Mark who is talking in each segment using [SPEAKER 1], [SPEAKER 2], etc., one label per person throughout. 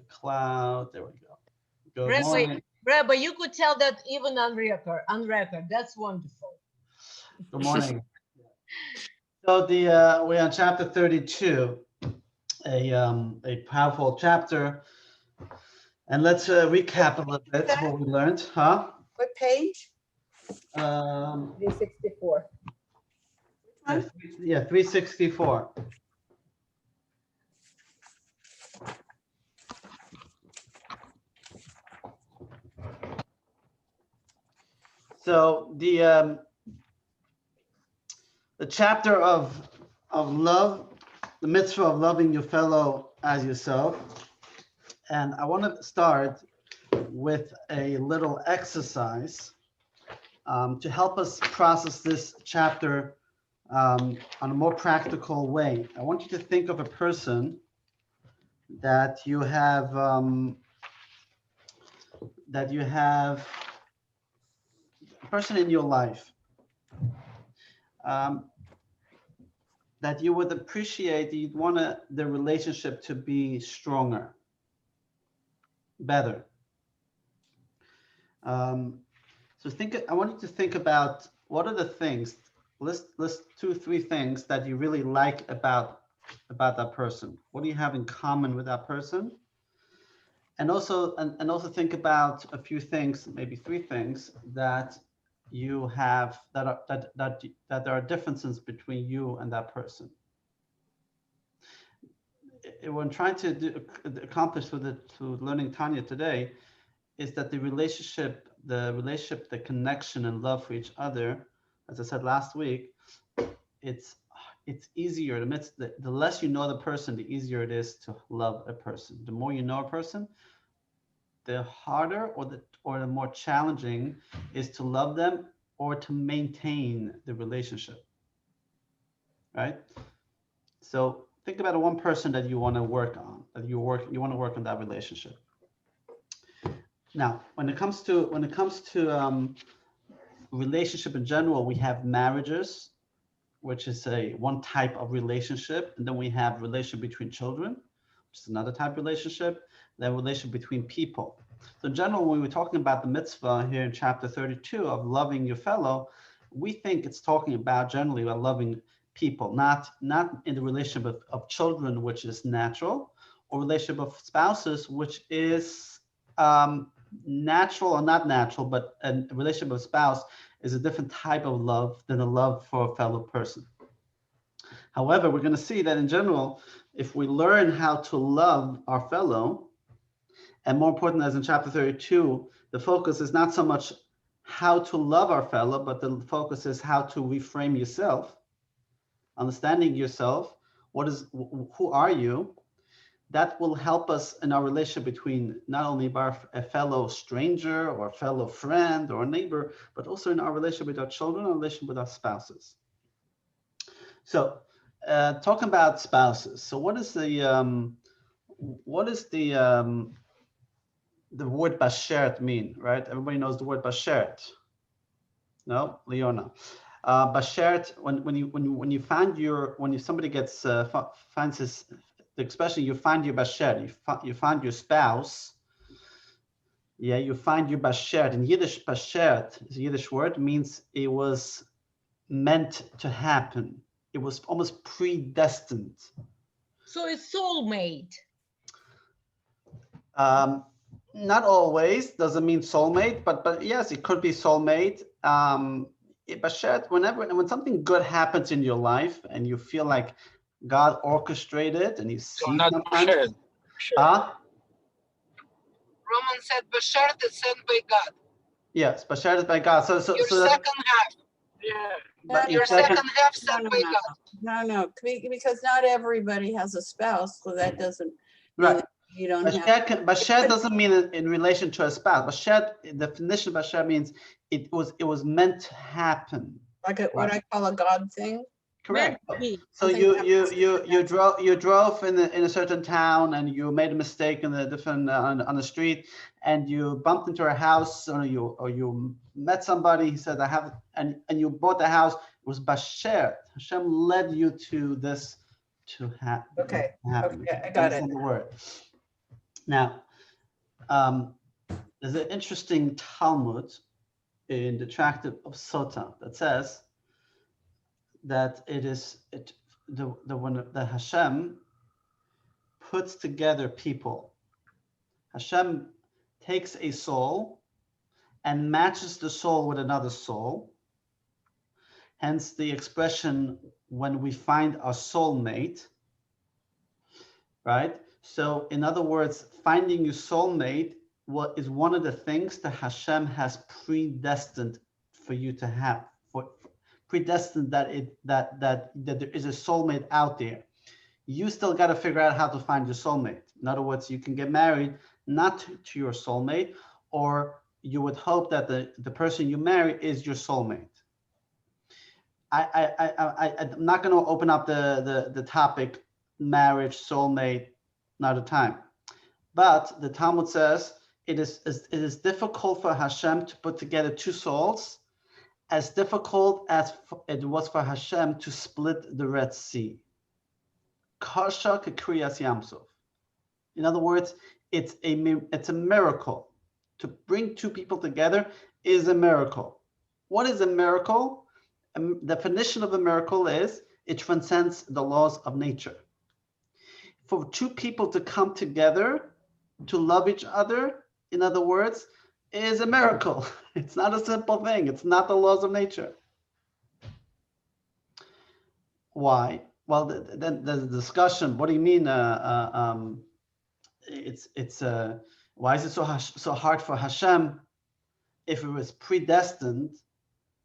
[SPEAKER 1] Cloud. There we go. Good
[SPEAKER 2] Rabbi,
[SPEAKER 1] morning.
[SPEAKER 2] Rabbi, you could tell that even on record. On record, that's wonderful.
[SPEAKER 1] Good morning. So we're on chapter 32, a powerful chapter, and let's recap a little bit what we learned, huh?
[SPEAKER 3] What page?
[SPEAKER 1] Um,
[SPEAKER 2] 364.
[SPEAKER 1] yeah, 364. So the chapter of love, the mitzvah of loving your fellow as yourself, and I want to start with a little exercise to help us process this chapter on a more practical way. I want you to think of a person that you have a person in your life um, that you would appreciate. You'd want the relationship to be stronger, better. So I want you to think about what are the things. List 2, 3 things that you really like about that person. What do you have in common with that person? And also think about a few things, maybe 3 things that you have that there are differences between you and that person. What I'm trying to accomplish with learning Tanya today is that the relationship, the connection and love for each other, as I said last week, it's easier. The less you know the person, the easier it is to love a person. The more you know a person, the harder or the more challenging is to love them or to maintain the relationship. Right? So think about one person that you want to work on, you want to work on that relationship. Now, when it comes to relationship in general, we have marriages, which is one type of relationship, and then we have relationship between children, which is another type of relationship, then relationship between people. So in general, when we're talking about the mitzvah here in chapter 32 of loving your fellow, we think it's talking about generally about loving people, not in the relationship of children, which is natural, or relationship of spouses, which is natural or not natural, but a relationship of spouse is a different type of love than a love for a fellow person. However, we're going to see that in general, if we learn how to love our fellow, and more important, as in chapter 32, the focus is not so much how to love our fellow, but the focus is how to reframe yourself, understanding yourself, who are you? That will help us in our relationship between not only a fellow stranger or a fellow friend or a neighbor, but also in our relationship with our children, our relationship with our spouses. So, talking about spouses. So, what is the word bashert mean? Right? Everybody knows the word bashert. No, Leona. Bashert. When somebody gets finds his, especially you find your basher, you find your spouse. Yeah, you find your basher. In Yiddish, bashert is a Yiddish word, means it was meant to happen. It was almost predestined.
[SPEAKER 2] So it's soulmate.
[SPEAKER 1] Not always doesn't mean soulmate, but yes, it could be soulmate. Basher, when something good happens in your life and you feel like God orchestrated and you see
[SPEAKER 4] not
[SPEAKER 1] sometimes.
[SPEAKER 4] shared.
[SPEAKER 1] Huh?
[SPEAKER 3] Roman said, Bashert is sent by God.
[SPEAKER 1] Yes, Bashar is by God. So
[SPEAKER 3] Your second half.
[SPEAKER 4] Yeah.
[SPEAKER 1] but
[SPEAKER 3] Your second half sent by
[SPEAKER 5] No,
[SPEAKER 3] God.
[SPEAKER 5] no, because not everybody has a spouse, so that doesn't mean
[SPEAKER 1] right.
[SPEAKER 5] that you don't have.
[SPEAKER 1] Bashar doesn't mean in relation to a spouse. Bashar, the definition of Bashar means it was meant to happen.
[SPEAKER 5] Like what I call a God thing.
[SPEAKER 1] Correct.
[SPEAKER 2] Maybe.
[SPEAKER 1] So you drove in a certain town and you made a mistake in the different on the street and you bumped into a house or you met somebody. He said I have and you bought the house. It was Basher. Hashem led you to this to happen.
[SPEAKER 5] Okay, I got it.
[SPEAKER 1] The word. Now, there's an interesting Talmud in the Tractate of Sota that says that when the Hashem puts together people, Hashem takes a soul and matches the soul with another soul. Hence the expression, when we find our soulmate, right? So in other words, finding your soulmate is one of the things that Hashem has predestined for you to have, predestined that there is a soulmate out there. You still got to figure out how to find your soulmate. In other words, you can get married not to your soulmate, or you would hope that the person you marry is your soulmate. I'm not going to open up the topic marriage, soulmate, not a time. But the Talmud says it is difficult for Hashem to put together two souls, as difficult as it was for Hashem to split the Red Sea. Kasha kekriyas yamsuf. In other words, it's a miracle. To bring two people together is a miracle. What is a miracle? A definition of a miracle is it transcends the laws of nature. For two people to come together to love each other, in other words, is a miracle. It's not a simple thing. It's not the laws of nature. Why? Well, then there's a discussion. What do you mean? Why is it so hard for Hashem if it was predestined?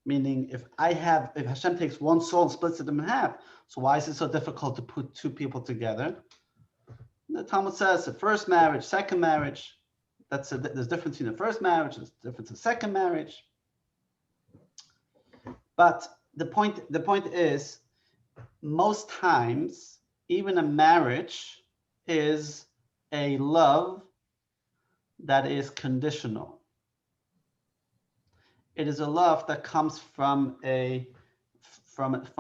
[SPEAKER 1] Meaning, if Hashem takes one soul and splits it in half, so why is it so difficult to put two people together? The Talmud says the first marriage, second marriage. There's a difference between the first marriage, there's a difference in the second marriage. But the point is, most times, even a marriage is a love that is conditional. It is a love that comes from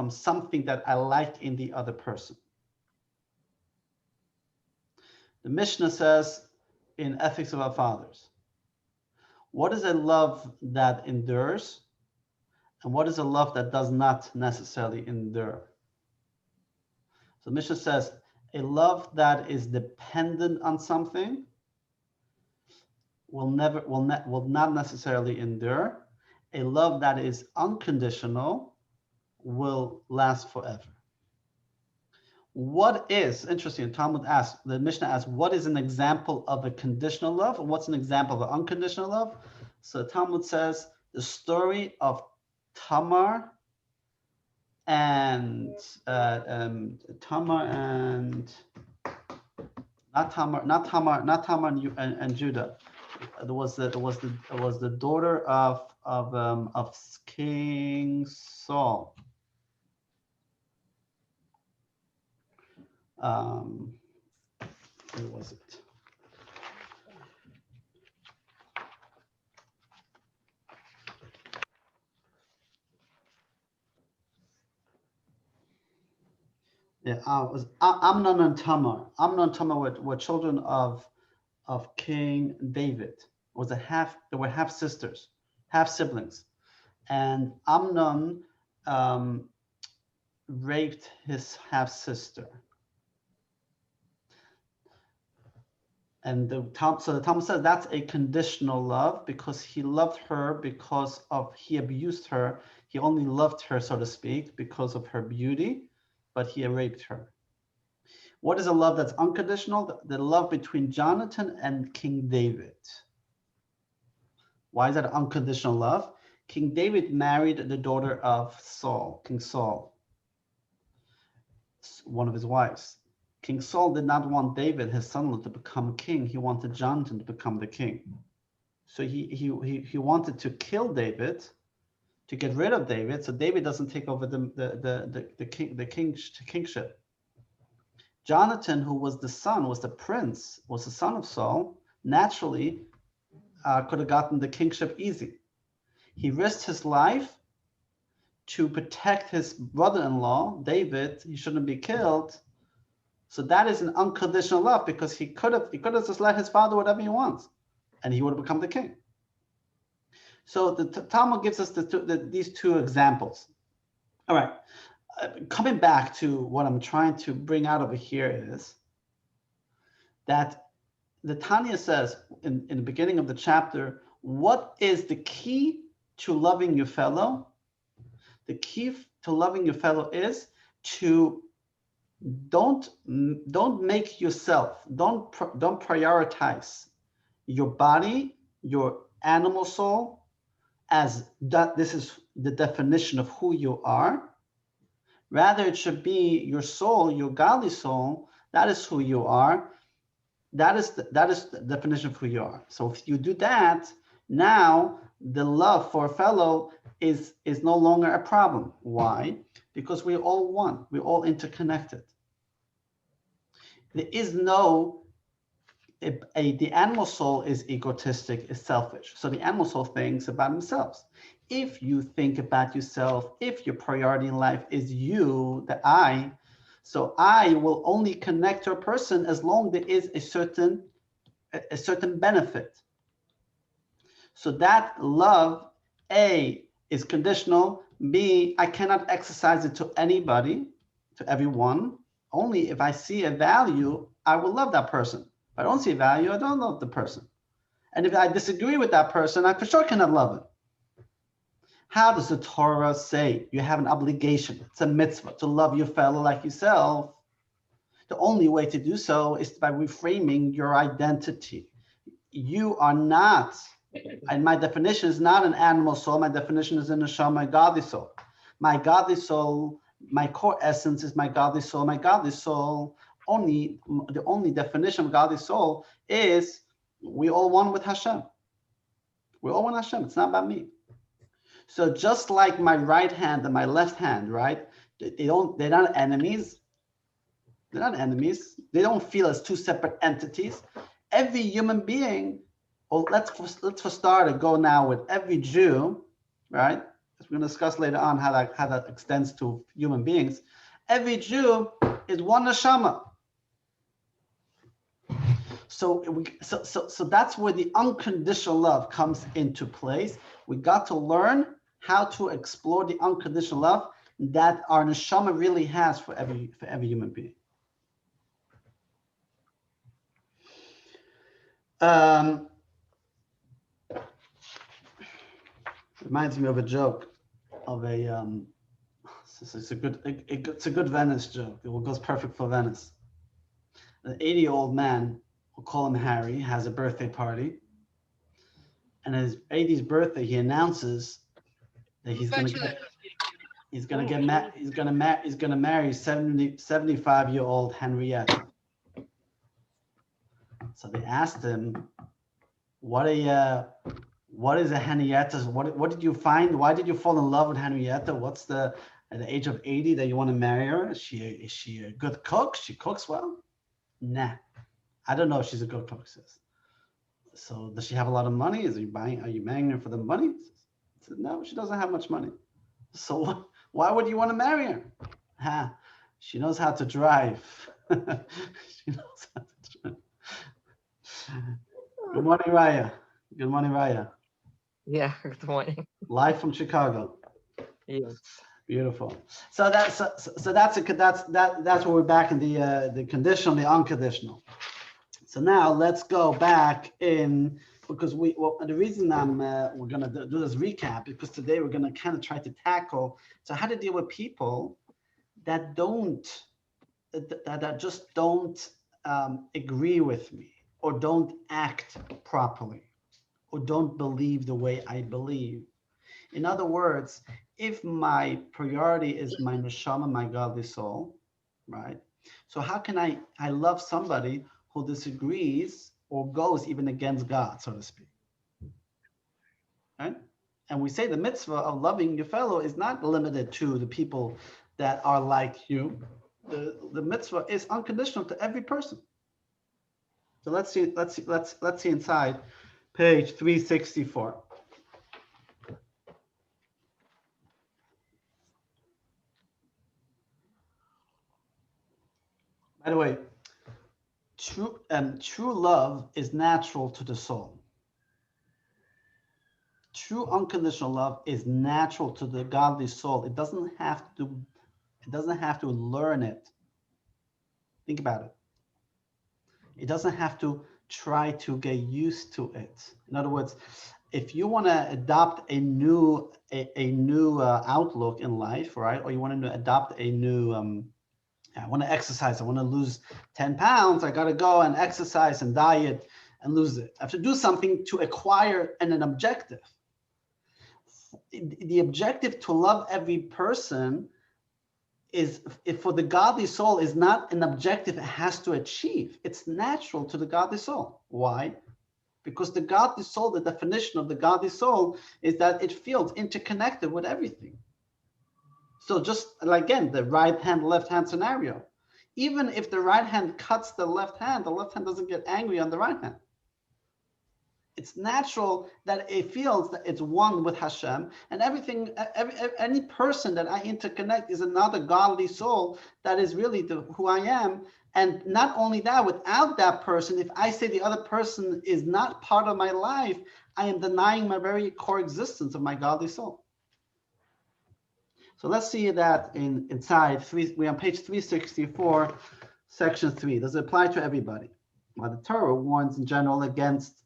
[SPEAKER 1] something that I like in the other person. The Mishnah says in Ethics of Our Fathers, what is a love that endures, and what is a love that does not necessarily endure? So the Mishnah says a love that is dependent on something will not necessarily endure. A love that is unconditional will last forever. What is interesting? The Mishnah asks, what is an example of a conditional love, and what's an example of an unconditional love? So Talmud says the story of Tamar and and Judah. It was the daughter of King Saul. Where was it? Yeah, it was Amnon and Tamar. Amnon and Tamar were children of King David. They were half sisters, half siblings, and Amnon raped his half sister. And the Talmud says that's a conditional love because he loved her because he abused her. He only loved her, so to speak, because of her beauty, but he raped her. What is a love that's unconditional? The love between Jonathan and King David. Why is that unconditional love? King David married the daughter of Saul, King Saul, one of his wives. King Saul did not want David, his son-in-law, to become king. He wanted Jonathan to become the king. So he wanted to kill David, to get rid of David, so David doesn't take over the kingship. Jonathan, who was the prince, was the son of Saul, naturally could have gotten the kingship easy. He risked his life to protect his brother-in-law, David. He shouldn't be killed. So that is an unconditional love, because he could have just let his father whatever he wants, and he would have become the king. So the Talmud gives us these two examples. All right, coming back to what I'm trying to bring out over here is that the Tanya says in the beginning of the chapter, what is the key to loving your fellow? The key to loving your fellow is to don't make yourself, don't prioritize your body, your animal soul, as that this is the definition of who you are. Rather, it should be your soul, your godly soul. That is who you are. That is the definition of who you are. So if you do that, now the love for a fellow is no longer a problem. Why? Because we're all one. We're all interconnected. There is no the animal soul is egotistic, is selfish. So the animal soul thinks about themselves. If you think about yourself, if your priority in life is you, the I, so I will only connect to a person as long as there is a certain benefit. So that love, A, is conditional. B, I cannot exercise it to anybody, to everyone. Only if I see a value, I will love that person. If I don't see a value, I don't love the person. And if I disagree with that person, I for sure cannot love it. How does the Torah say you have an obligation? It's a mitzvah to love your fellow like yourself. The only way to do so is by reframing your identity. You are not, and my definition is not an animal soul. My definition is a neshama, my godly soul. My godly soul, my core essence is my godly soul. My godly soul, the only definition of godly soul is we all one with Hashem. We're all one with Hashem. It's not about me. So just like my right hand and my left hand, right? They're not enemies. They're not enemies. They don't feel as two separate entities. Every human being, well, let's for starter go now with every Jew, right? As we're going to discuss later on how that extends to human beings. Every Jew is one neshama. So that's where the unconditional love comes into place. We got to learn how to explore the unconditional love that our neshama really has for every human being. Reminds me of a joke of a it's a good Venice joke. It goes perfect for Venice. An 80-year-old man, we'll call him Harry, has a birthday party, and his 80th birthday, he announces that he's gonna marry 75-year-old Henrietta. So they asked him, what is a Henrietta? What did you find? Why did you fall in love with Henrietta? What's at the age of 80 that you want to marry her? Is she a good cook? She cooks well? Nah, I don't know if she's a good cook, sis. So does she have a lot of money? Are you marrying her for the money? I said, no, she doesn't have much money. So why would you want to marry her? She knows how to drive. She knows how to drive. Good morning, Raya. Good morning, Raya.
[SPEAKER 4] Yeah, good morning.
[SPEAKER 1] Live from Chicago.
[SPEAKER 4] Yes.
[SPEAKER 1] Beautiful. So that's where we're back in the conditional, the unconditional. So now let's go back in, because the reason we're gonna do this recap, because today we're gonna kind of try to tackle how to deal with people that just don't agree with me, or don't act properly, or don't believe the way I believe. In other words, if my priority is my neshama, my godly soul, right? So how can I love somebody who disagrees or goes even against God, so to speak? Right? And we say the mitzvah of loving your fellow is not limited to the people that are like you. The mitzvah is unconditional to every person. So let's see inside page 364. By the way, true love is natural to the soul. True unconditional love is natural to the godly soul. It doesn't have to learn it. Think about it. It doesn't have to try to get used to it. In other words, if you want to adopt a new outlook in life, right? Or you want to adopt a new I want to exercise. I want to lose 10 pounds. I got to go and exercise and diet and lose it. I have to do something to acquire an objective. The objective to love every person is, if for the godly soul, is not an objective it has to achieve. It's natural to the godly soul. Why? Because the godly soul, the definition of the godly soul is that it feels interconnected with everything. So just like, again, the right hand, left hand scenario. Even if the right hand cuts the left hand doesn't get angry on the right hand. It's natural that it feels that it's one with Hashem, and everything, any person that I interconnect is another godly soul that is really who I am. And not only that, without that person, if I say the other person is not part of my life, I am denying my very core existence of my godly soul. So let's see that inside we're on page 364, section 3. Does it apply to everybody? Well, the Torah warns in general against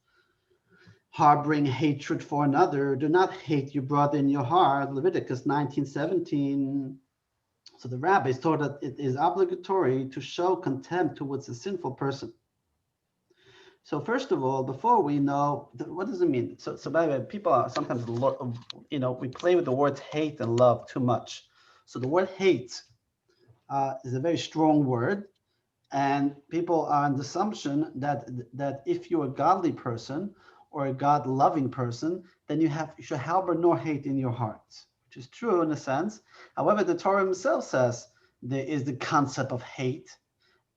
[SPEAKER 1] harboring hatred for another. Do not hate your brother in your heart. Leviticus 19:17. So the rabbis taught that it is obligatory to show contempt towards a sinful person. So first of all, before we know, what does it mean? So by the way, people are sometimes, we play with the words hate and love too much. So the word hate is a very strong word, and people are on the assumption that if you're a godly person or a God-loving person, then you should harbor no hate in your heart, which is true in a sense. However, the Torah himself says there is the concept of hate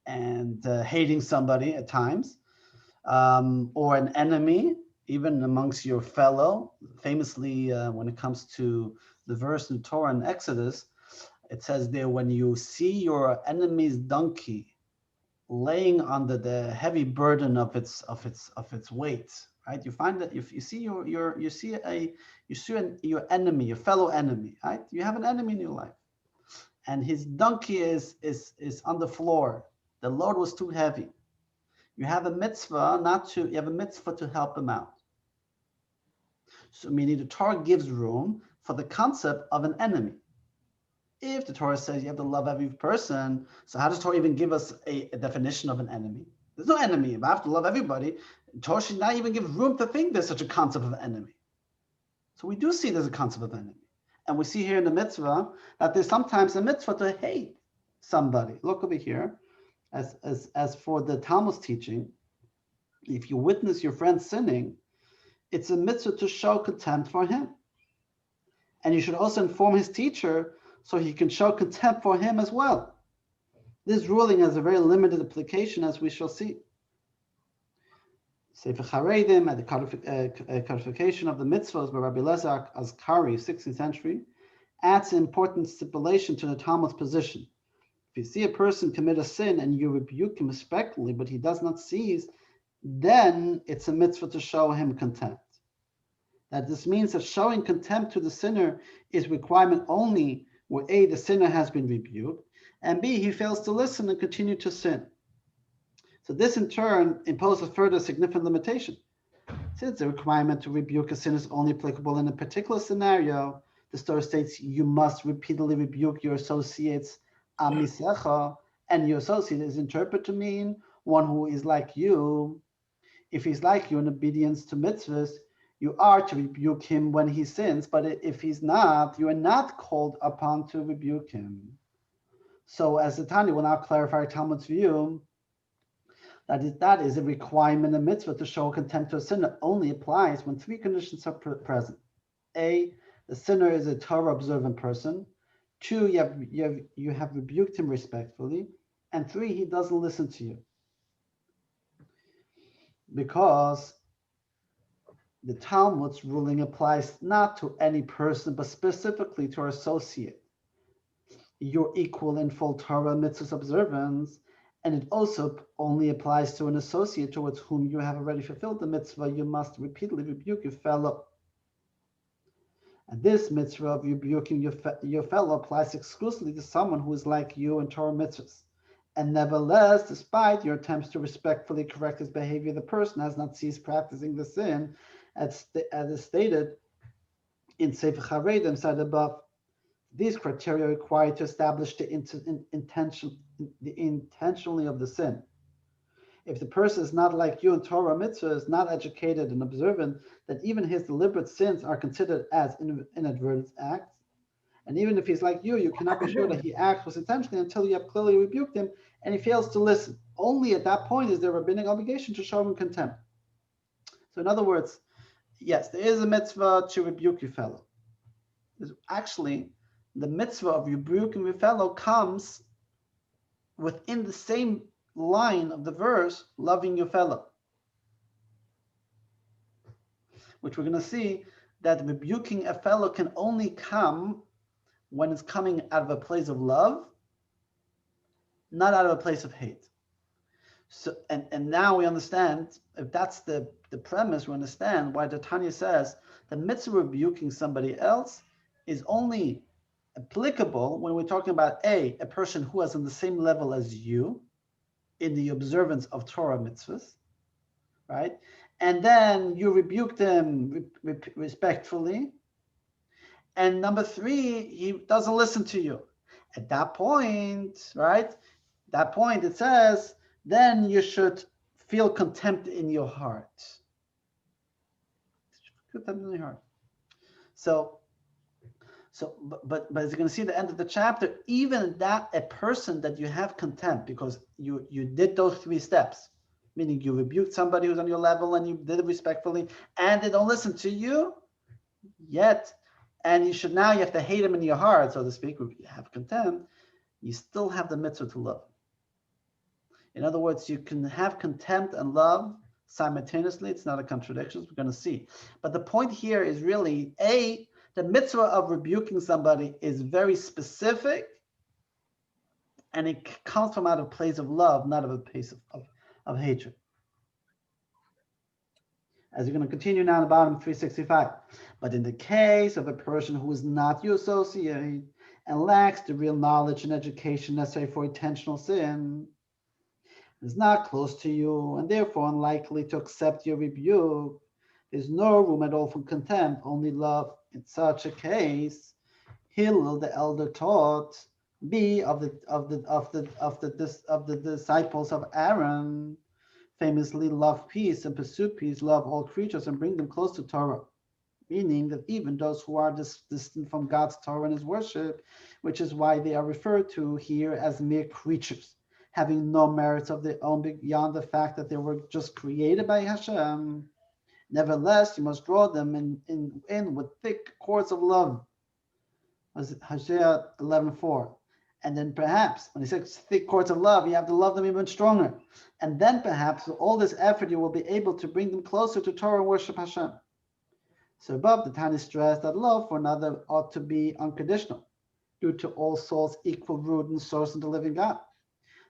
[SPEAKER 1] and hating somebody at times. Or an enemy, even amongst your fellow. Famously, when it comes to the verse in Torah and Exodus, it says there, when you see your enemy's donkey laying under the heavy burden of its weight, right? You find that if you see your enemy, your fellow enemy, right? You have an enemy in your life, and his donkey is on the floor. The load was too heavy. You have a mitzvah to help him out. So meaning the Torah gives room for the concept of an enemy. If the Torah says you have to love every person, so how does Torah even give us a definition of an enemy? There's no enemy. If I have to love everybody, Torah should not even give room to think there's such a concept of an enemy. So we do see there's a concept of enemy. And we see here in the mitzvah that there's sometimes a mitzvah to hate somebody. Look over here. As for the Talmud's teaching, if you witness your friend sinning, it's a mitzvah to show contempt for him. And you should also inform his teacher so he can show contempt for him as well. This ruling has a very limited application, as we shall see. Sefer Charedim, at the codification of the mitzvahs by Rabbi Elazar Azkari, 16th century, adds an important stipulation to the Talmud's position. If you see a person commit a sin and you rebuke him respectfully, but he does not cease, then it's a mitzvah to show him contempt. That this means that showing contempt to the sinner is requirement only where A, the sinner has been rebuked, and B, he fails to listen and continue to sin. So this in turn imposes further significant limitation. Since the requirement to rebuke a sin is only applicable in a particular scenario, the Torah states you must repeatedly rebuke your associates amisecha, and your associate is interpreted to mean one who is like you. If he's like you in obedience to mitzvahs, you are to rebuke him when he sins, but if he's not, you are not called upon to rebuke him. So as the Tanya will now clarify Talmud's view, that is a requirement, a mitzvah to show contempt to a sinner only applies when three conditions are present. A, the sinner is a Torah observant person. 2, you have rebuked him respectfully. And 3, he doesn't listen to you. Because the Talmud's ruling applies not to any person, but specifically to our associate. You're equal in full Torah mitzvahs observance, And it also only applies to an associate towards whom you have already fulfilled the mitzvah. You must repeatedly rebuke your fellow. And this mitzvah of rebuking your fellow applies exclusively to someone who is like you in Torah mitzvahs. And nevertheless, despite your attempts to respectfully correct his behavior, the person has not ceased practicing the sin, as is stated in Sefer Charedim, said above. These criteria are required to establish the intentionally of the sin. If the person is not like you in Torah mitzvah, is not educated and observant, that even his deliberate sins are considered as inadvertent acts. And even if he's like you cannot be sure that he acts was intentionally until you have clearly rebuked him and he fails to listen. Only at that point is there a rabbinic obligation to show him contempt. So in other words, yes, there is a mitzvah to rebuke your fellow. There's actually, the mitzvah of rebuking your fellow comes within the same line of the verse, loving your fellow, which we're going to see that rebuking a fellow can only come when it's coming out of a place of love, not out of a place of hate. So, and now we understand, if that's the premise, we understand why the Tanya says the mitzvah of rebuking somebody else is only applicable when we're talking about a person who is on the same level as you in the observance of Torah mitzvahs, right? And then you rebuke them respectfully. And number three, he doesn't listen to you. At that point, right? That point it says, then you should feel contempt in your heart. Contempt in your heart. But as you're going to see at the end of the chapter, even that a person that you have contempt because you did those three steps, meaning you rebuked somebody who's on your level and you did it respectfully, and they don't listen to you yet, and you have to hate them in your heart, so to speak, or you have contempt, you still have the mitzvah to love. In other words, you can have contempt and love simultaneously. It's not a contradiction, we're going to see. But the point here is really, the mitzvah of rebuking somebody is very specific, and it comes from out of a place of love, not of a place of hatred. As you're going to continue now in the bottom 365. But in the case of a person who is not your associate and lacks the real knowledge and education necessary for intentional sin, is not close to you and therefore unlikely to accept your rebuke, there's no room at all for contempt, only love. In such a case, Hillel the elder taught, be of the disciples of Aaron, famously love peace and pursue peace, love all creatures and bring them close to Torah. Meaning that even those who are distant from God's Torah and his worship, which is why they are referred to here as mere creatures, having no merits of their own beyond the fact that they were just created by Hashem. Nevertheless, you must draw them in with thick cords of love. Hosea 11:4. And then perhaps, when he says thick cords of love, you have to love them even stronger. And then perhaps with all this effort, you will be able to bring them closer to Torah and worship Hashem. So above, the Tanya stressed that love for another ought to be unconditional, due to all souls' equal root and source in the living God.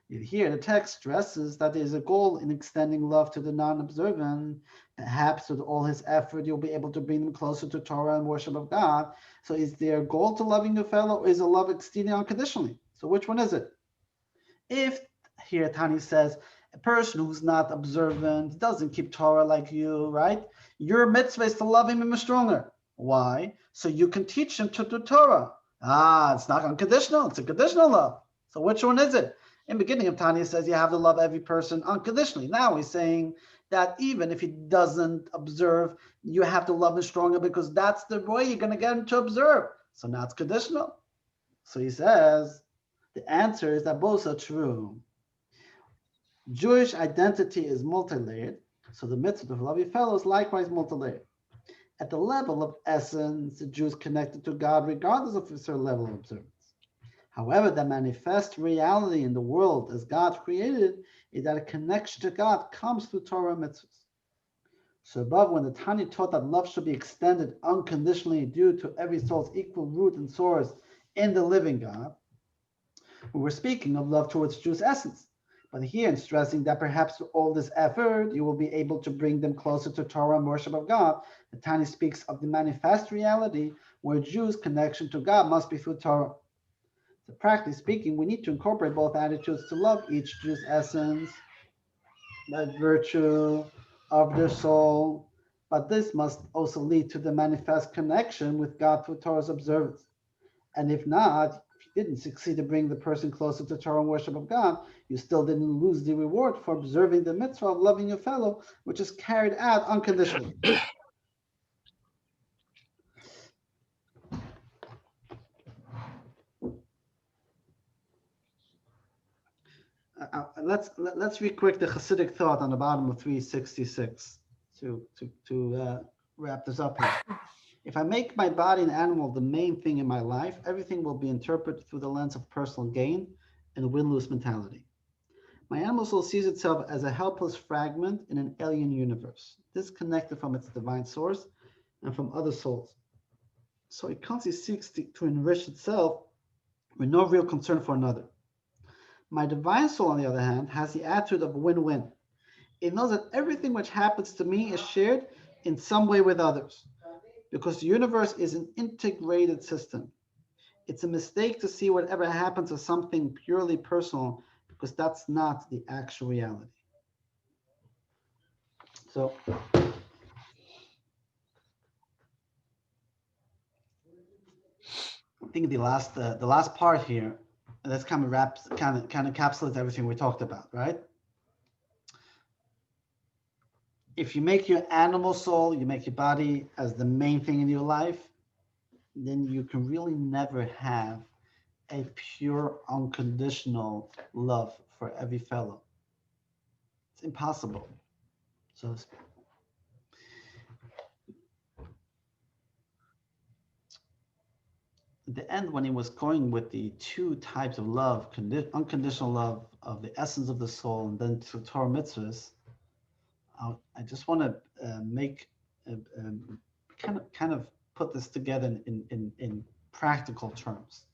[SPEAKER 1] Here, the text stresses that there is a goal in extending love to the non-observant. Perhaps with all his effort, you'll be able to bring them closer to Torah and worship of God. So is there a goal to loving your fellow, or is a love extending unconditionally? So which one is it? If, here Tanya says, a person who's not observant, doesn't keep Torah like you, right? Your mitzvah is to love him even stronger. Why? So you can teach him to do Torah. It's not unconditional, it's a conditional love. So which one is it? In the beginning of Tanya says you have to love every person unconditionally. Now he's saying that even if he doesn't observe, you have to love him stronger because that's the way you're going to get him to observe. So now it's conditional. So he says the answer is that both are true. Jewish identity is multi-layered, so the mitzvah of love your fellow is likewise multi-layered. At the level of essence, the Jew is connected to God regardless of a certain level of observance. However, the manifest reality in the world as God created is that a connection to God comes through Torah and mitzvahs. So above, when the Tanya taught that love should be extended unconditionally due to every soul's equal root and source in the living God, we were speaking of love towards Jews' essence. But here, in stressing that perhaps through all this effort, you will be able to bring them closer to Torah and worship of God, the Tanya speaks of the manifest reality where Jews' connection to God must be through Torah. So practically speaking, we need to incorporate both attitudes to love each Jew's essence, that virtue of their soul, but this must also lead to the manifest connection with God through Torah's observance. And if not, if you didn't succeed to bring the person closer to Torah and worship of God, you still didn't lose the reward for observing the mitzvah of loving your fellow, which is carried out unconditionally. Let's read quick the Hasidic thought on the bottom of 366 to wrap this up here. If I make my body and animal the main thing in my life, everything will be interpreted through the lens of personal gain and win-lose mentality. My animal soul sees itself as a helpless fragment in an alien universe, disconnected from its divine source and from other souls. So it constantly seeks to enrich itself with no real concern for another. My divine soul, on the other hand, has the attitude of win-win. It knows that everything which happens to me is shared in some way with others, because the universe is an integrated system. It's a mistake to see whatever happens as something purely personal, because that's not the actual reality. So I think the last part here, that's kind of encapsulates everything we talked about, right? If you make your animal soul, you make your body as the main thing in your life, then you can really never have a pure, unconditional love for every fellow. It's impossible. So at the end, when he was going with the two types of love, unconditional love of the essence of the soul, and then to Torah mitzvahs, I just want to make kind of put this together in practical terms.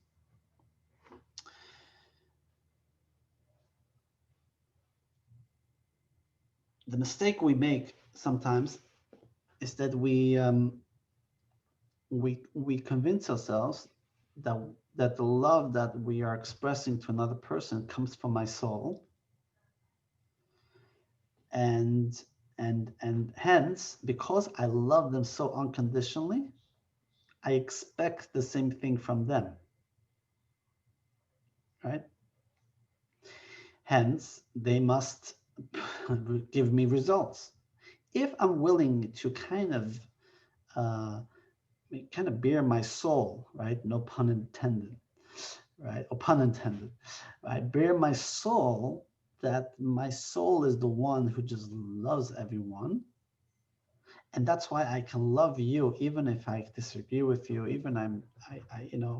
[SPEAKER 1] The mistake we make sometimes is that we convince ourselves that the love that we are expressing to another person comes from my soul, and hence, because I love them so unconditionally, I expect the same thing from them, right? Hence, they must give me results. If I'm willing to kind of bare my soul, right? No pun intended, right? Or pun intended, right? Bare my soul, that my soul is the one who just loves everyone. And that's why I can love you, even if I disagree with you, even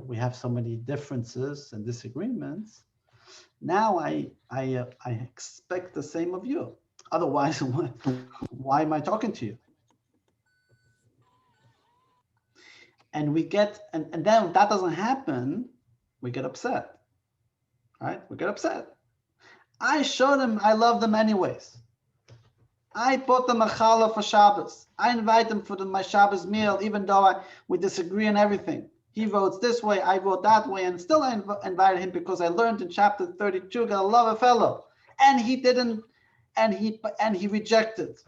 [SPEAKER 1] we have so many differences and disagreements. Now I expect the same of you. Otherwise, why am I talking to you? And we get, and then if that doesn't happen, we get upset, right? We get upset. I showed them I love them anyways. I bought them a challah for Shabbos. I invite them for my Shabbos meal, even though we disagree on everything. He votes this way, I vote that way, and still I invited him because I learned in chapter 32, gotta love a fellow. And he didn't, and he rejected.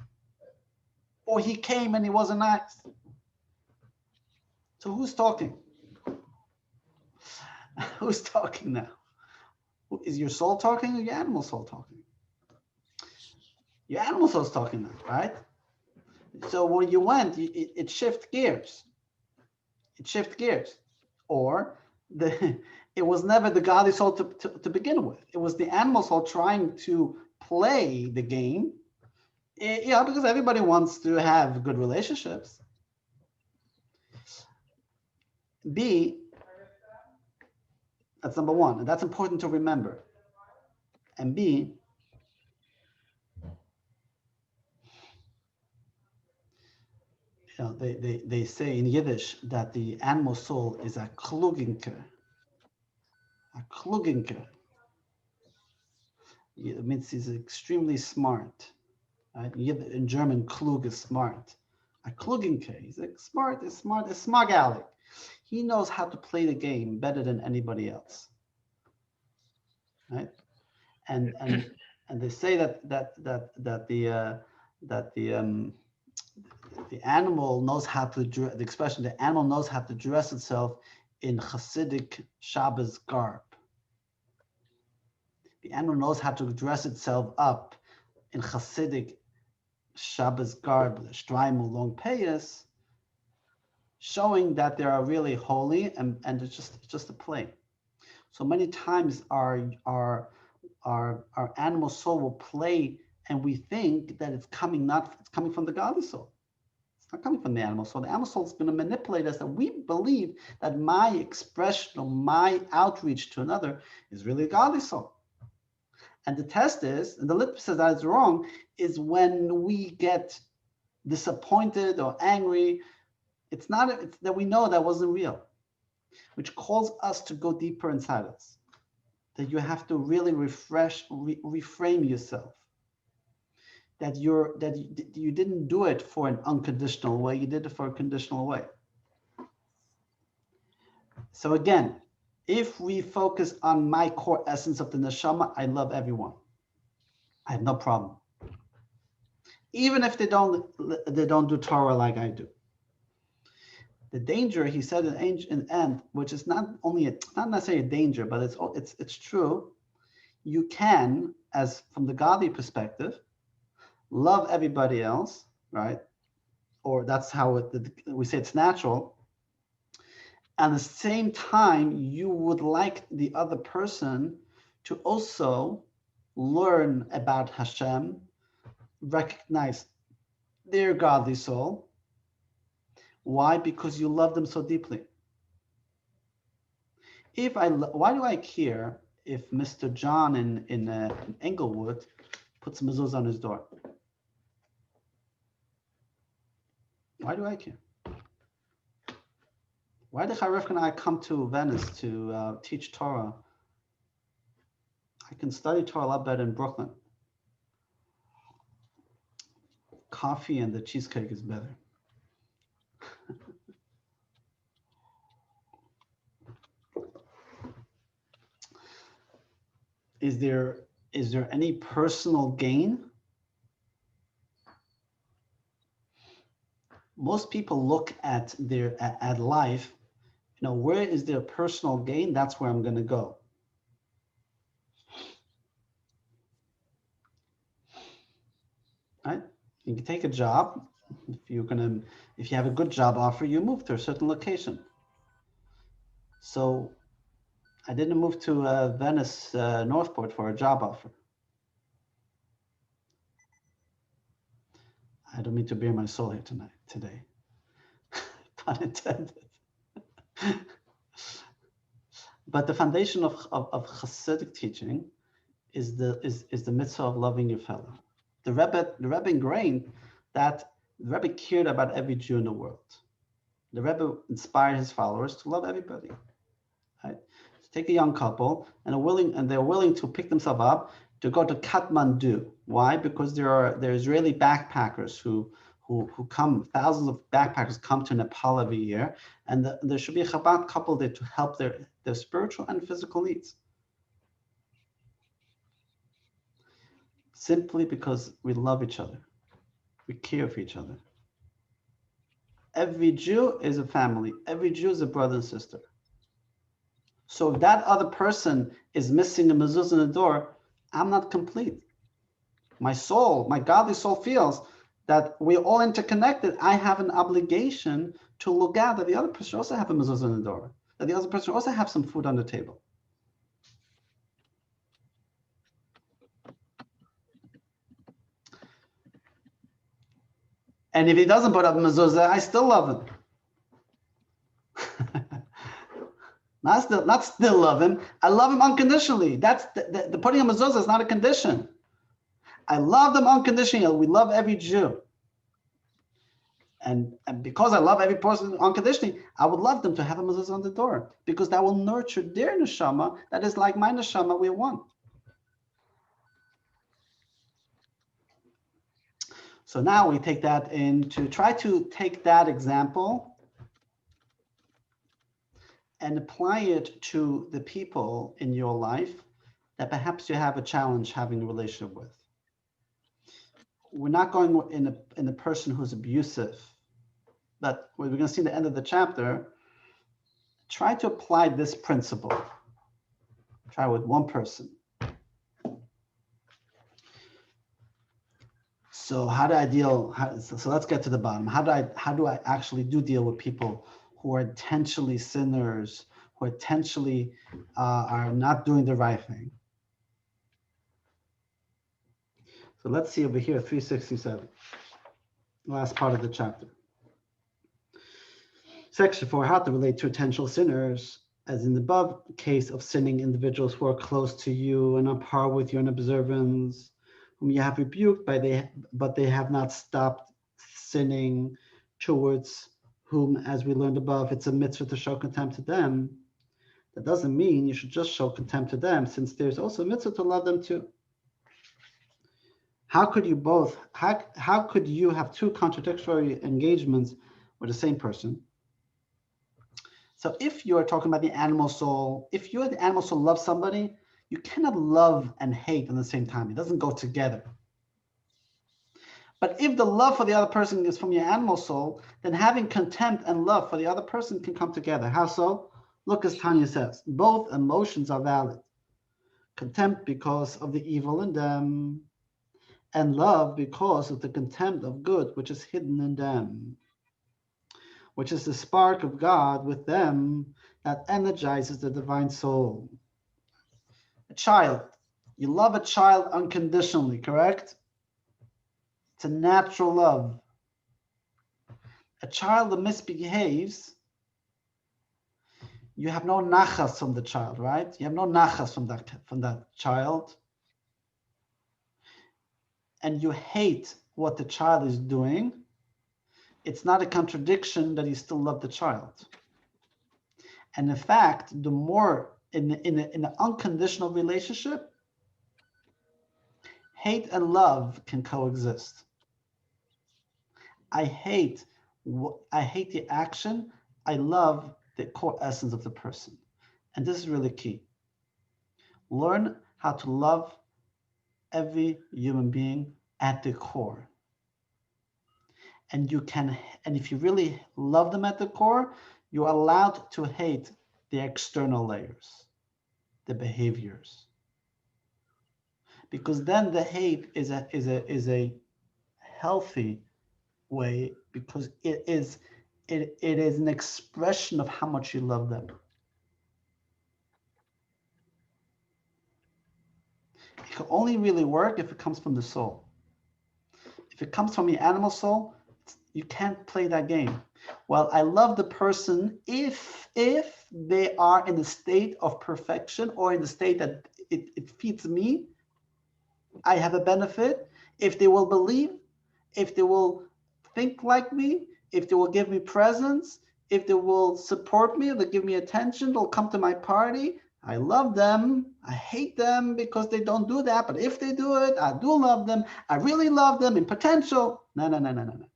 [SPEAKER 1] Or he came and he wasn't nice. So who's talking? Who's talking now? Is your soul talking or your animal soul talking? Your animal soul's talking now, right? So where you went, it shifts gears. It shifts gears. Or it was never the godly soul to begin with. It was the animal soul trying to play the game. Because everybody wants to have good relationships. B, that's number one, and that's important to remember. And B, they say in Yiddish that the animal soul is a kluginker. A kluginker. It means he's extremely smart. Right? In German, klug is smart. A klugenke, he's like smart, is smart, is smart Alec. He knows how to play the game better than anybody else. Right? And they say that the animal knows how to the expression the animal knows how to dress itself in Hasidic Shabbos garb. The animal knows how to dress itself up in Hasidic Shabbos garb, Streimel long payas, showing that they are really holy and it's just a play. So many times our animal soul will play and we think that it's coming from the godly soul. It's not coming from the animal soul. The animal soul is going to manipulate us that we believe that my expression or my outreach to another is really a godly soul. And the test is, and the litmus says that it's wrong, is when we get disappointed or angry. It's that we know that wasn't real, which calls us to go deeper inside us. That you have to really reframe yourself. That you didn't do it for an unconditional way, you did it for a conditional way. So again, if we focus on my core essence of the neshama, I love everyone. I have no problem. Even if they don't do Torah like I do. The danger, he said in end, which is not necessarily a danger, but it's true. You can, as from the godly perspective, love everybody else, right? Or that's how we say it's natural. At the same time, you would like the other person to also learn about Hashem, recognize their godly soul. Why? Because you love them so deeply. Why do I care if Mr. John in Englewood puts mezuzah on his door? Why do I care? Why did Harif and I come to Venice to teach Torah? I can study Torah a lot better in Brooklyn. Coffee and the cheesecake is better. Is there any personal gain? Most people look at at life, where is their personal gain? That's where I'm going to go. Right? You can take a job. If you have a good job offer, you move to a certain location. So I didn't move to Venice, Northport for a job offer. I don't mean to bare my soul here today. Pun intended. But the foundation of Hasidic teaching is the mitzvah of loving your fellow. The Rebbe ingrained that the Rebbe cared about every Jew in the world. The Rebbe inspired his followers to love everybody. Right? So take a young couple and they're willing to pick themselves up to go to Kathmandu. Why? Because there are Israeli backpackers who come, thousands of backpackers come to Nepal every year, and there should be a Chabad couple there to help their spiritual and physical needs. Simply because we love each other. We care for each other. Every Jew is a family. Every Jew is a brother and sister. So if that other person is missing a mezuzah in the door, I'm not complete. My soul, my godly soul feels that we're all interconnected. I have an obligation to look out that the other person also have a mezuzah in the door, that the other person also have some food on the table. And if he doesn't put up a mezuzah, I still love him. Not still love him. I love him unconditionally. That's the putting a mezuzah is not a condition. I love them unconditionally. We love every Jew. And because I love every person unconditionally, I would love them to have a mezuzah on the door, because that will nurture their neshama. That is like my neshama, we're one. So now we take that into, try to take that example and apply it to the people in your life that perhaps you have a challenge having a relationship with. We're not going in a person who's abusive, but we're going to see at the end of the chapter. Try to apply this principle. Try with one person. So how do I deal? So let's get to the bottom. How do I actually deal with people who are intentionally sinners, who intentionally are not doing the right thing? So let's see over here, 367, last part of the chapter. Section 4, how to relate to intentional sinners. As in the above case of sinning individuals who are close to you and on par with you in observance, whom you have rebuked, but they have not stopped sinning, towards whom, as we learned above, it's a mitzvah to show contempt to them. That doesn't mean you should just show contempt to them, since there's also a mitzvah to love them too. How could you have two contradictory engagements with the same person? So if you're talking about the animal soul, if you're the animal soul love somebody, you cannot love and hate at the same time. It doesn't go together. But if the love for the other person is from your animal soul, then having contempt and love for the other person can come together. How so? Look, as Tanya says, both emotions are valid. Contempt because of the evil in them, and love because of the contempt of good which is hidden in them, which is the spark of God with them that energizes the divine soul. A child, you love a child unconditionally, correct? It's a natural love. A child that misbehaves, you have no nachas from the child, right? You have no nachas from that child. And you hate what the child is doing. It's not a contradiction that you still love the child. And in fact, the more in an unconditional relationship, hate and love can coexist. I hate the action. I love the core essence of the person. And this is really key. Learn how to love every human being at the core. And if you really love them at the core, you're allowed to hate the external layers, the behaviors. Because then the hate is a healthy way, because it is an expression of how much you love them. It can only really work if it comes from the soul. If it comes from the animal soul, you can't play that game. Well, I love the person if they are in the state of perfection, or in the state that it feeds me, I have a benefit. If they will believe, if they will think like me, if they will give me presents, if they will support me, they'll give me attention, they'll come to my party, I love them. I hate them because they don't do that. But if they do it, I do love them. I really love them in potential. No.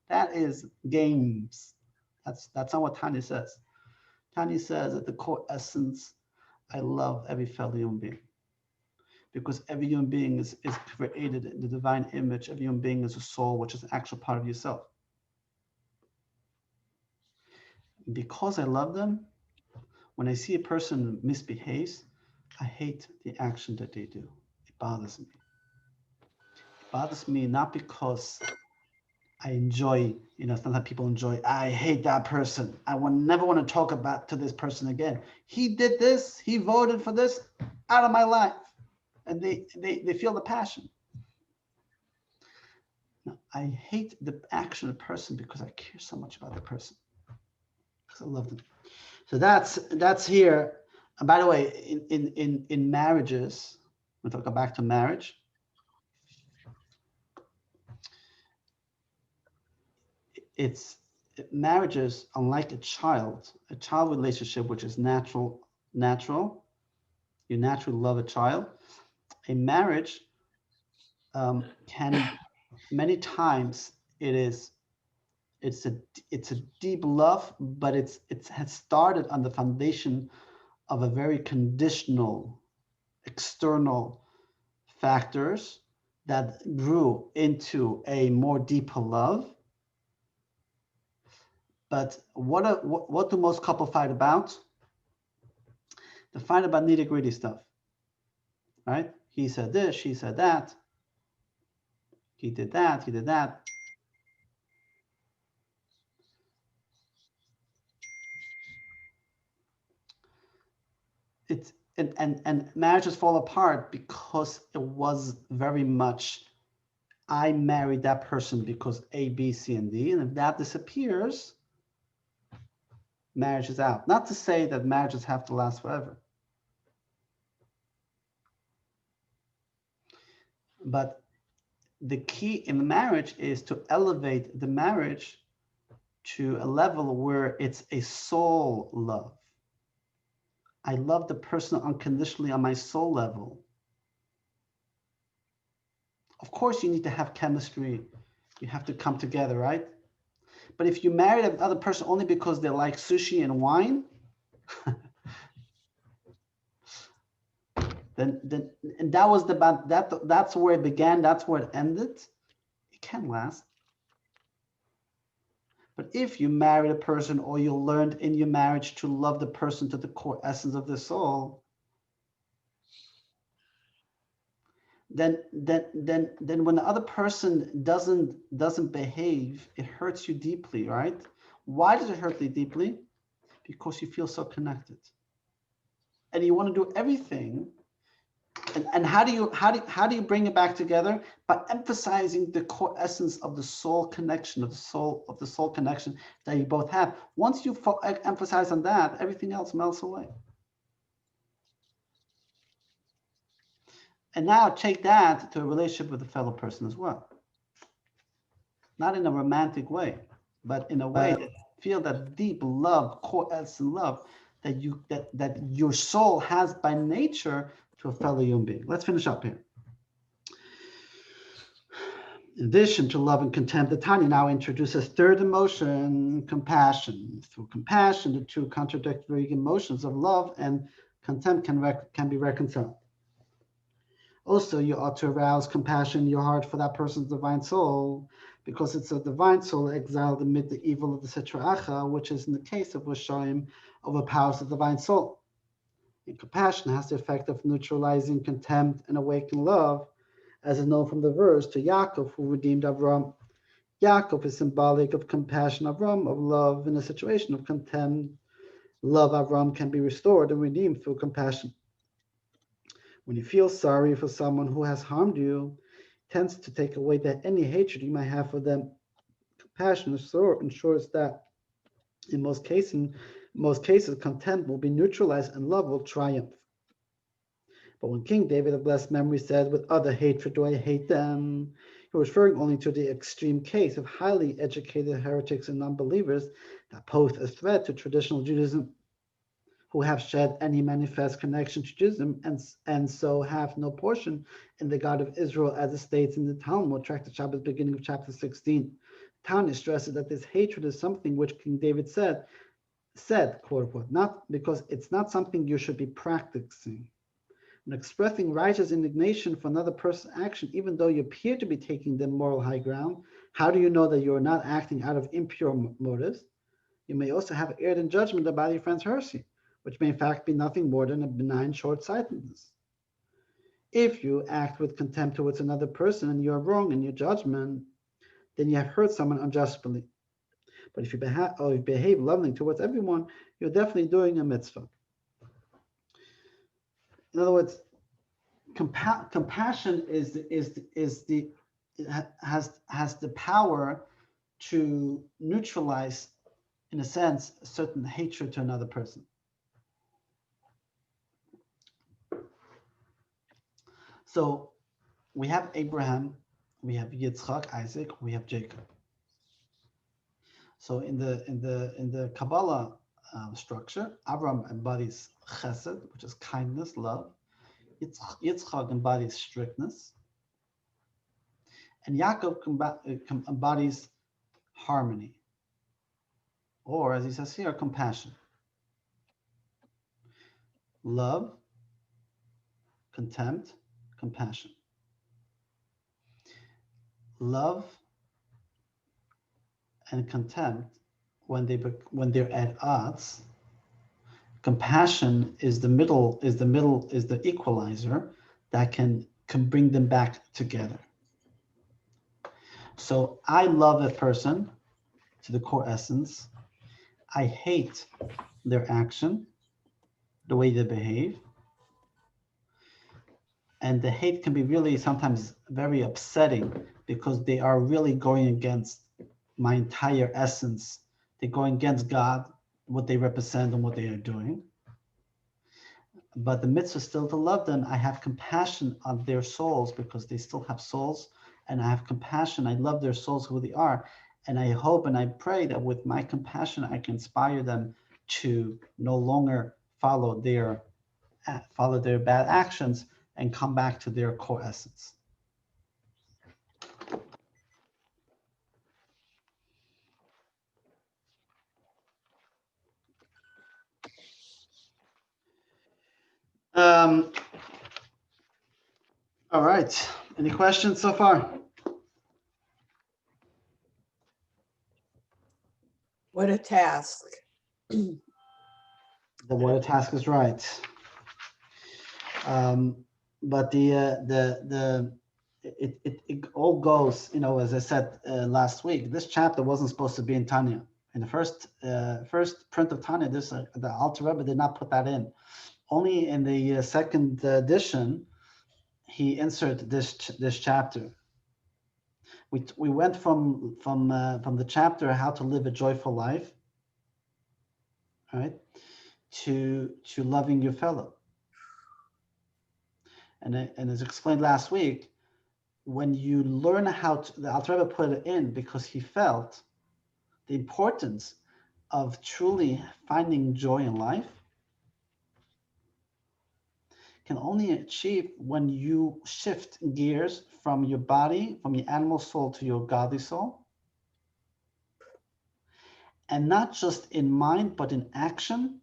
[SPEAKER 1] That is games. That's not what Tanya says. Tanya says at the core essence, I love every fellow human being. Because every human being is created in the divine image. Every human being is a soul, which is an actual part of yourself. Because I love them, when I see a person misbehaves, I hate the action that they do. It bothers me. It bothers me not because I enjoy, sometimes people enjoy, I hate that person. I will never want to talk to this person again. He did this, he voted for this, out of my life. And they feel the passion. No, I hate the action of the person because I care so much about the person. Because I love them. So that's here. And by the way, in marriages, we'll talk back to marriage. Marriages, unlike a child relationship, which is natural, you naturally love a child. A marriage can many times it is it's a deep love, but it has started on the foundation of a very conditional external factors that grew into a more deeper love. But what do most couples fight about? They fight about nitty-gritty stuff, right? He said this, she said that, he did that, he did that. It's and marriages fall apart because it was very much I married that person because A, B, C, and D, and if that disappears, marriage is out. Not to say that marriages have to last forever, but the key in marriage is to elevate the marriage to a level where it's a soul love. I love the person unconditionally on my soul level. Of course, you need to have chemistry. You have to come together, right? But if you marry another person only because they like sushi and wine, then and that was that's where it began, that's where it ended. It can last. But if you married a person or you learned in your marriage to love the person to the core essence of the soul, then when the other person doesn't behave, it hurts you deeply, right? Why does it hurt you deeply? Because you feel so connected. And you want to do everything. And how do you bring it back together? By emphasizing the core essence of the soul connection, of the soul connection that you both have. Once you emphasize on that, everything else melts away. And now take that to a relationship with a fellow person as well. Not in a romantic way, but in a way that feel that deep love, core essence love that your soul has by nature to a fellow human being. Let's finish up here. In addition to love and contempt, the Tanya now introduces third emotion, compassion. Through compassion, the two contradictory emotions of love and contempt can be reconciled. Also, you ought to arouse compassion in your heart for that person's divine soul, because it's a divine soul exiled amid the evil of the Sitra Achra, which is in the case of Rishaim, overpowers the divine soul. And compassion has the effect of neutralizing contempt and awakening love, as is known from the verse to Yaakov, who redeemed Avram. Yaakov is symbolic of compassion, Avram, of love in a situation of contempt. Love, Avram, can be restored and redeemed through compassion. When you feel sorry for someone who has harmed you, it tends to take away that any hatred you might have for them. Compassion ensures that in most cases, contempt will be neutralized and love will triumph. But when King David of blessed memory said, "With other hatred do I hate them," he was referring only to the extreme case of highly educated heretics and non-believers that pose a threat to traditional Judaism, who have shed any manifest connection to Judaism and so have no portion in the God of Israel, as it states in the Talmud, Tractate Shabbos, beginning of chapter 16. Tanya stresses that this hatred is something which King David said, quote unquote, not because it's not something you should be practicing. And expressing righteous indignation for another person's action, even though you appear to be taking the moral high ground, how do you know that you're not acting out of impure motives? You may also have erred in judgment about your friend's heresy, which may in fact be nothing more than a benign short-sightedness. If you act with contempt towards another person and you are wrong in your judgment, then you have hurt someone unjustly. But if you behave lovingly towards everyone, you're definitely doing a mitzvah. In other words, compassion has the power to neutralize, in a sense, a certain hatred to another person. So we have Abraham, we have Yitzchak, Isaac, we have Jacob. So in the Kabbalah structure, Abraham embodies chesed, which is kindness, love. Yitzchak embodies strictness, And Yaakov embodies harmony, or as he says here, compassion. Love, contempt, compassion. Love and contempt, when they're at odds, compassion is the equalizer that can bring them back together. So I love a person to the core essence. I hate their action, the way they behave. And the hate can be really sometimes very upsetting because they are really going against my entire essence. They're going against God, what they represent and what they are doing. But the mitzvah is still to love them. I have compassion on their souls because they still have souls. And I have compassion. I love their souls, who they are. And I hope and I pray that with my compassion, I can inspire them to no longer follow their bad actions and come back to their core essence. All right. Any questions so far?
[SPEAKER 5] What a task.
[SPEAKER 1] The what a task is right. But it all goes, as I said last week, this chapter wasn't supposed to be in Tanya. In the first print of Tanya, the Alter Rebbe did not put that in. Only in the second edition, he inserted this chapter. We went from the chapter How to Live a Joyful Life, right, to loving your fellow. And as explained last week, when you learn how to, the Alter Rebbe put it in because he felt the importance of truly finding joy in life can only achieve when you shift gears from your body, from your animal soul to your godly soul. And not just in mind, but in action.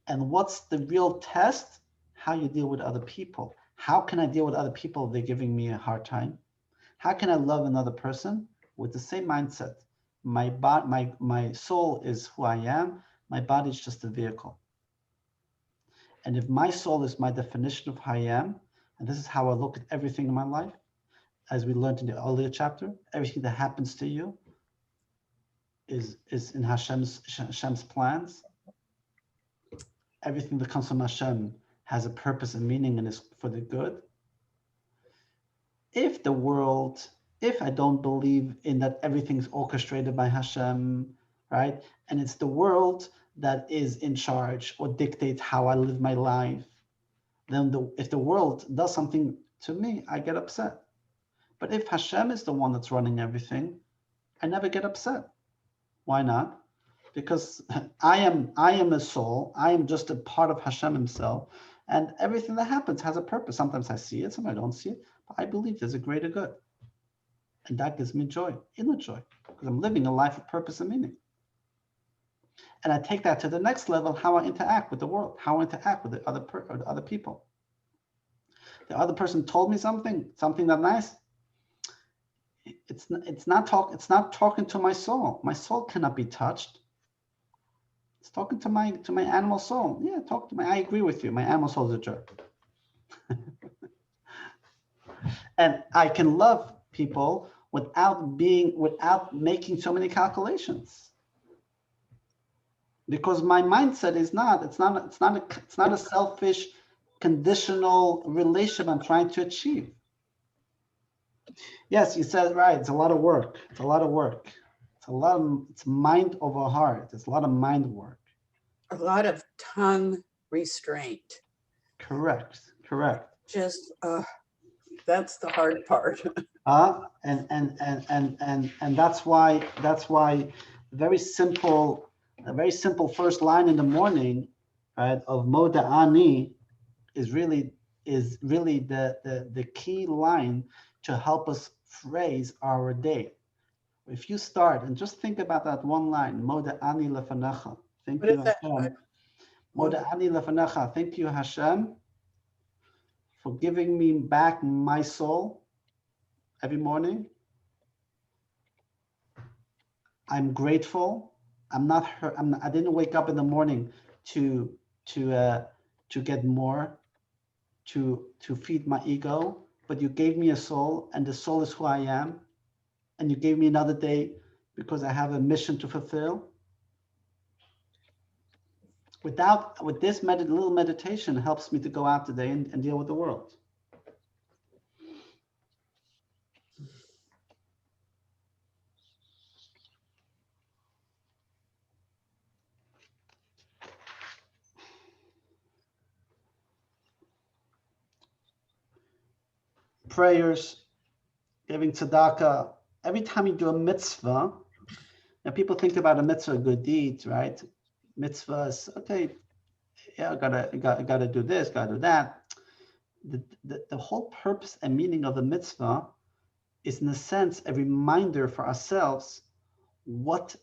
[SPEAKER 1] And what's the real test? How you deal with other people. How can I deal with other people if they're giving me a hard time? How can I love another person with the same mindset? My soul is who I am. My body is just a vehicle. And if my soul is my definition of who I am, and this is how I look at everything in my life, as we learned in the earlier chapter, everything that happens to you is in Hashem's plans. Everything that comes from Hashem has a purpose and meaning and is for the good. If I don't believe in that everything's orchestrated by Hashem, right? And it's the world that is in charge or dictates how I live my life, then if the world does something to me, I get upset. But if Hashem is the one that's running everything, I never get upset. Why not? Because I am a soul. I am just a part of Hashem himself. And everything that happens has a purpose. Sometimes I see it, sometimes I don't see it. But I believe there's a greater good. And that gives me joy, inner joy, because I'm living a life of purpose and meaning. And I take that to the next level, how I interact with the world, how I interact with the other people. The other person told me something that's nice. It's not talking to my soul. My soul cannot be touched. It's talking to my animal soul. Yeah, talk to I agree with you. My animal soul is a jerk. And I can love people without making so many calculations. Because my mindset is it's not a selfish, conditional relationship I'm trying to achieve. Yes, you said right. It's a lot of work. It's mind over heart. It's a lot of mind work.
[SPEAKER 5] A lot of tongue restraint. Correct. Just that's the hard part.
[SPEAKER 1] And that's why a very simple first line in the morning, right, of Moda Ani is really the key line to help us phrase our day. If you start and just think about that one line, Moda Ani Lefanecha. Thank
[SPEAKER 5] What
[SPEAKER 1] you,
[SPEAKER 5] is that?
[SPEAKER 1] Hashem. Moda Ani Lefanecha. Thank you, Hashem, for giving me back my soul every morning. I'm grateful. I'm not hurt. I didn't wake up in the morning to get more, to feed my ego, but you gave me a soul, and the soul is who I am, and you gave me another day because I have a mission to fulfill. With this little meditation helps me to go out today and deal with the world. Prayers, giving tzedakah. Every time you do a mitzvah, and people think about a mitzvah, good deeds, right? Mitzvahs, okay, yeah, gotta do this, gotta do that. The whole purpose and meaning of the mitzvah is, in a sense, a reminder for ourselves what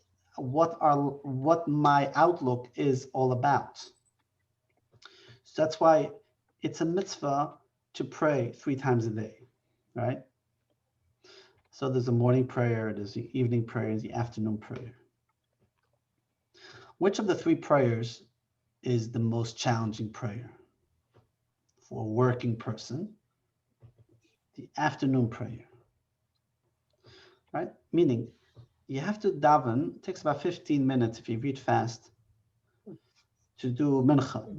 [SPEAKER 1] my outlook is all about. So that's why it's a mitzvah to pray 3 times a day, right? So there's a morning prayer, there's the evening prayer, there's the afternoon prayer. Which of the 3 prayers is the most challenging prayer for a working person? The afternoon prayer, right? Meaning you have to daven. It takes about 15 minutes if you read fast to do mincha.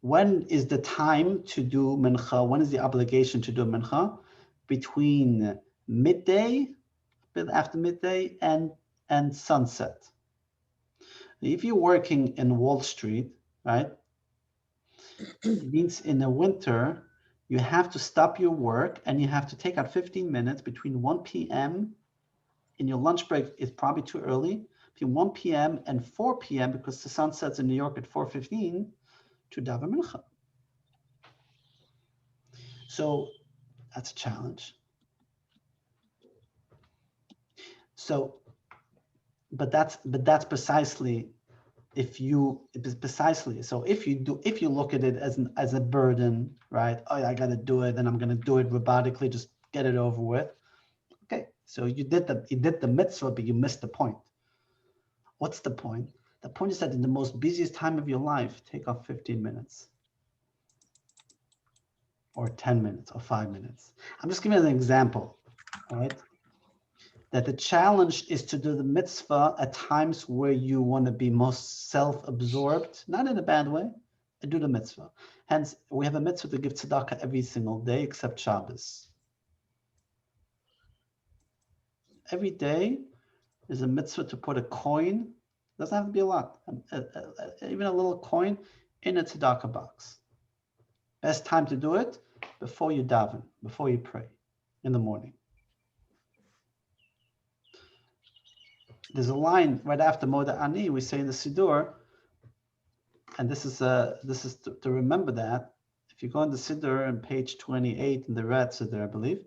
[SPEAKER 1] When is the time to do mincha? When is the obligation to do mincha? Between midday, a bit after midday, and sunset. If you're working in Wall Street, right, it means in the winter, you have to stop your work and you have to take out 15 minutes between 1 p.m. in your lunch break is probably too early, between 1 p.m. and 4 p.m. because the sun sets in New York at 4:15 to daven mincha. So that's a challenge. So, but that's precisely so if you look at it as a burden, right? Oh, I got to do it, and I'm going to do it robotically, just get it over with. Okay, so you did the mitzvah, but you missed the point. What's the point? The point is that in the most busiest time of your life, take off 15 minutes or 10 minutes or 5 minutes. I'm just giving you an example, all right? That the challenge is to do the mitzvah at times where you want to be most self-absorbed, not in a bad way, and do the mitzvah. Hence, we have a mitzvah to give tzedakah every single day except Shabbos. Every day is a mitzvah to put a coin, doesn't have to be a lot, even a little coin in a tzedakah box. Best time to do it before you daven, before you pray in the morning. There's a line right after Moda Ani, we say in the Siddur, and this is to remember that. If you go in the Siddur on page 28 in the red Siddur, I believe,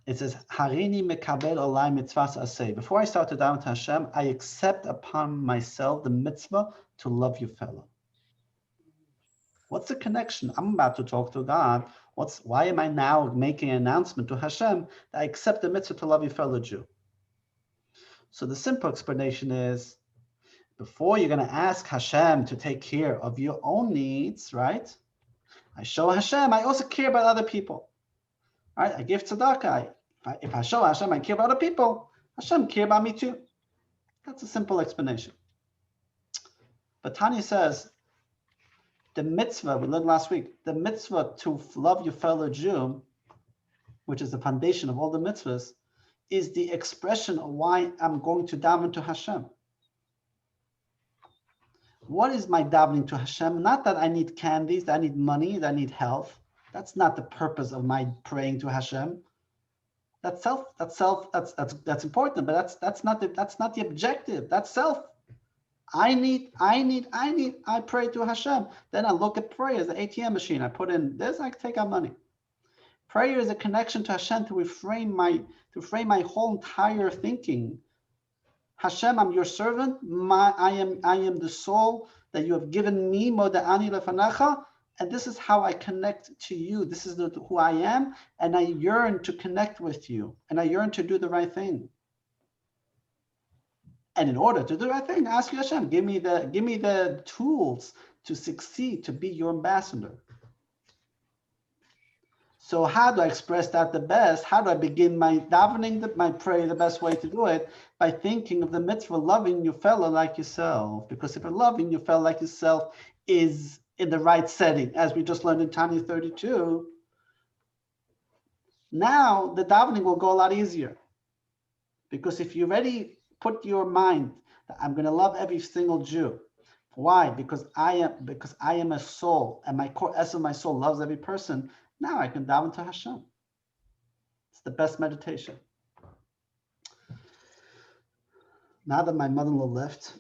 [SPEAKER 1] it says, Harini mekabel olai mitzvahs aseh. Before I start to daven to Hashem, I accept upon myself the mitzvah to love your fellow. What's the connection? I'm about to talk to God. Why am I now making an announcement to Hashem that I accept the mitzvah to love your fellow Jew? So the simple explanation is, before you're going to ask Hashem to take care of your own needs, right? I show Hashem, I also care about other people. Right? I give tzedakah. If I show Hashem I care about other people, Hashem care about me too. That's a simple explanation. But Tanya says, the mitzvah, we learned last week, the mitzvah to love your fellow Jew, which is the foundation of all the mitzvahs, is the expression of why I'm going to daven to Hashem. What is my davening to Hashem? Not that I need candies, that I need money, that I need health. That's not the purpose of my praying to Hashem. That's important, but that's not the objective. That's self. I pray to Hashem. Then I look at prayer as the ATM machine. I put in this, I take out money. Prayer is a connection to Hashem to reframe my whole entire thinking. Hashem, I'm your servant. I am the soul that you have given me. Moda'ani lefanecha. And this is how I connect to you. This is who I am. And I yearn to connect with you. And I yearn to do the right thing. And in order to do the right thing, ask Hashem, give me the tools to succeed, to be your ambassador. So how do I express that the best? How do I begin my davening, my prayer? The best way to do it by thinking of the mitzvah, loving your fellow like yourself. Because if you're loving your fellow like yourself is in the right setting, as we just learned in Tanya 32, now the davening will go a lot easier. Because if you already put your mind that I'm going to love every single Jew. Why? Because I am a soul, and my core essence of my soul loves every person. Now I can daven to Hashem. It's the best meditation. Now that my mother-in-law left.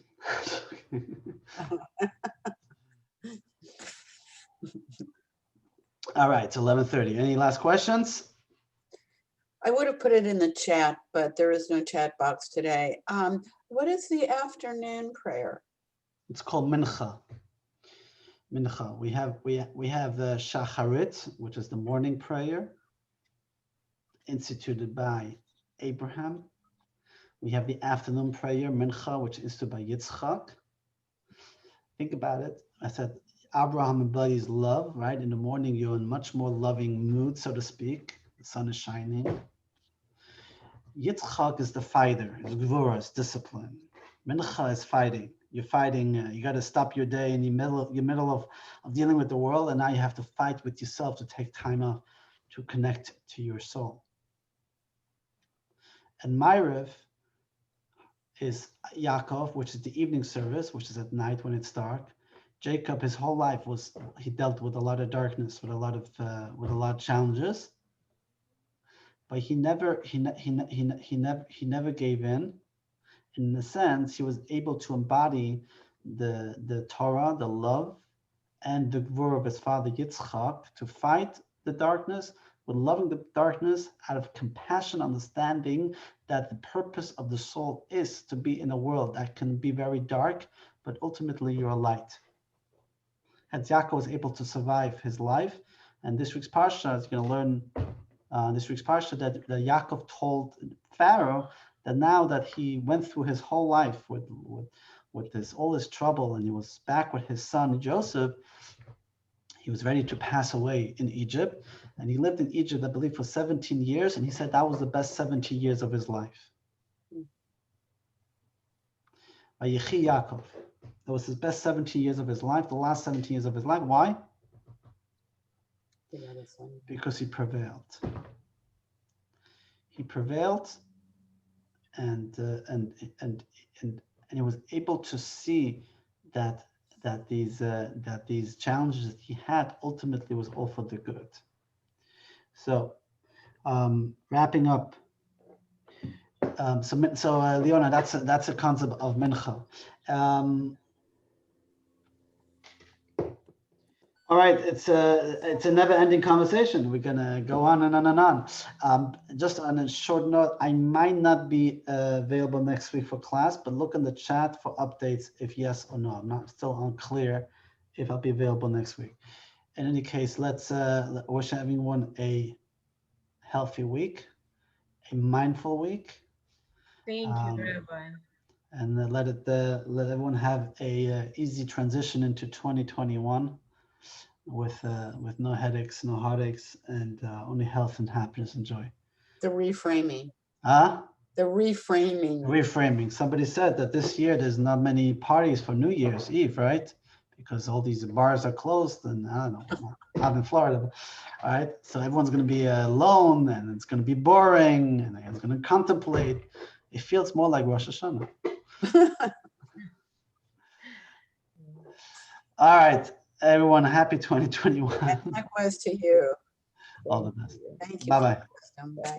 [SPEAKER 1] All right, it's 11:30. Any last questions?
[SPEAKER 5] I would have put it in the chat, but there is no chat box today. What is the afternoon prayer?
[SPEAKER 1] It's called mincha. Mincha. We have the shacharit, which is the morning prayer, instituted by Abraham. We have the afternoon prayer, mincha, which is instituted by Yitzchak. Think about it. I said Abraham embodies love, right? In the morning, you're in much more loving mood, so to speak. The sun is shining. Yitzchak is the fighter, is gvura, is discipline. Mincha is fighting. You're fighting, you got to stop your day in the middle of dealing with the world, and now you have to fight with yourself to take time off to connect to your soul. And Ma'ariv is Yaakov, which is the evening service, which is at night when it's dark. Jacob, his whole life he dealt with a lot of darkness, with a lot of challenges. But he never gave in. In a sense, he was able to embody the Torah, the love, and the gvur of his father Yitzchak to fight the darkness with loving the darkness out of compassion, understanding that the purpose of the soul is to be in a world that can be very dark, but ultimately you're a light. Hence, Yaakov was able to survive his life. And this week's parsha is going to learn that Yaakov told Pharaoh that now that he went through his whole life with all this trouble, and he was back with his son Joseph, he was ready to pass away in Egypt. And he lived in Egypt, I believe, for 17 years. And he said that was the best 17 years of his life. Vayechi Yaakov. That was his best 17 years of his life, the last 17 years of his life. Why? Because he prevailed. He prevailed, and he was able to see that these challenges that he had ultimately was all for the good. So, wrapping up. Leona, that's a concept of mincha. All right, it's a never-ending conversation. We're gonna go on and on and on. Just on a short note, I might not be available next week for class, but look in the chat for updates if yes or no. I'm not still unclear if I'll be available next week. In any case, let's wish everyone a healthy week, a mindful week.
[SPEAKER 2] Thank you, Rabbi.
[SPEAKER 1] And let everyone have a easy transition into 2021 with no headaches, no heartaches, and only health and happiness and joy.
[SPEAKER 5] The reframing.
[SPEAKER 1] Huh?
[SPEAKER 5] The reframing.
[SPEAKER 1] Reframing. Somebody said that this year there's not many parties for New Year's Eve, right? Because all these bars are closed, and I don't know, out in Florida. All right, so everyone's going to be alone, and it's going to be boring, and everyone's going to contemplate. It feels more like Rosh Hashanah. All right, everyone, happy 2021.
[SPEAKER 5] And likewise to you.
[SPEAKER 1] All the best.
[SPEAKER 5] Thank you.
[SPEAKER 1] Bye-bye.
[SPEAKER 5] Bye.